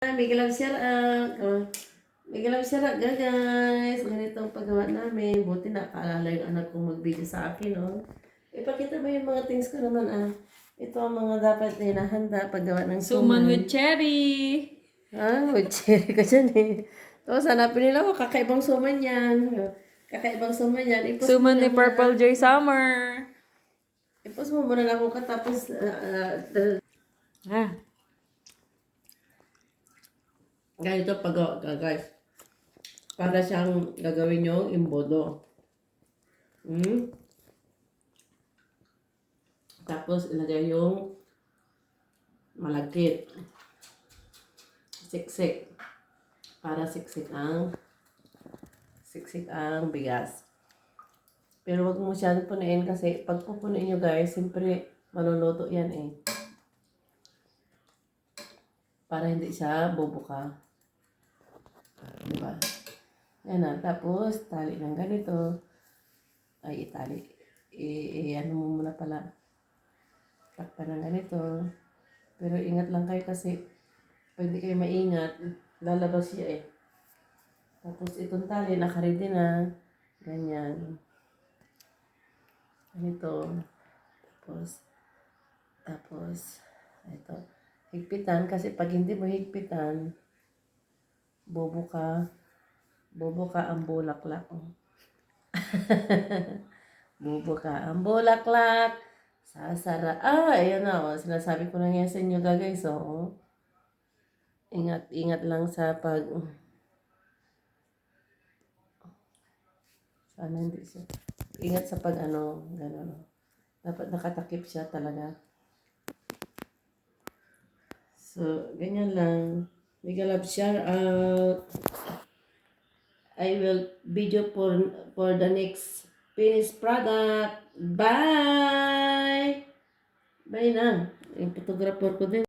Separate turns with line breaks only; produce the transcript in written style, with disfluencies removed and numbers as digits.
Miguel Sierra, Miguel Sierra, guys. Ganito ang paggawa namin. Buti nakaalala yung anak kong mag-video sa akin, oh. Ipakita mo yung mga things ko naman, ah. Ito ang mga dapat hinahanda paggawa ng
Suman
suman.
with cherry.
With cherry ka dyan, eh. Tapos hanapin nila ko, kakaibang suman yan. Kakaibang suman yan.
Suman ni Purple Joy Summer.
Ipos mo muna lang ako katapos,
Ah.
ganito paggawa ka, guys. Para siyang gagawin yung imbodo. Tapos ilagay yung malagkit. Siksik. Para siksik ang bigas. Pero wag mo masyadong punuin kasi pag pupunuin nyo, guys, siyempre maluluto yan, eh. Para hindi siya bubuka. Diba? Yan na. Tapos, tali ng ganito. Ay, itali. Ano mo muna pala. Takpan ng ganito. Pero ingat lang kayo kasi pag hindi kayo maingat, lalabas siya, eh. Tapos, itong tali, nakaredy na. Ganyan. Ganito. Tapos, ito. Higpitan kasi pag hindi mo higpitan, bobo ka ang bulaklak. Bobo ka ang bulaklak. Ayan na, oh. Sinasabi ko na yan sa inyo, guys, oh. Ingat lang sa sana hindi siya. Ingat sa gano'n. Dapat nakatakip siya talaga. So, ganyan lang. Mega love shout out. I will video for the next finished product. Bye! Bye na. Yung photographer ko din.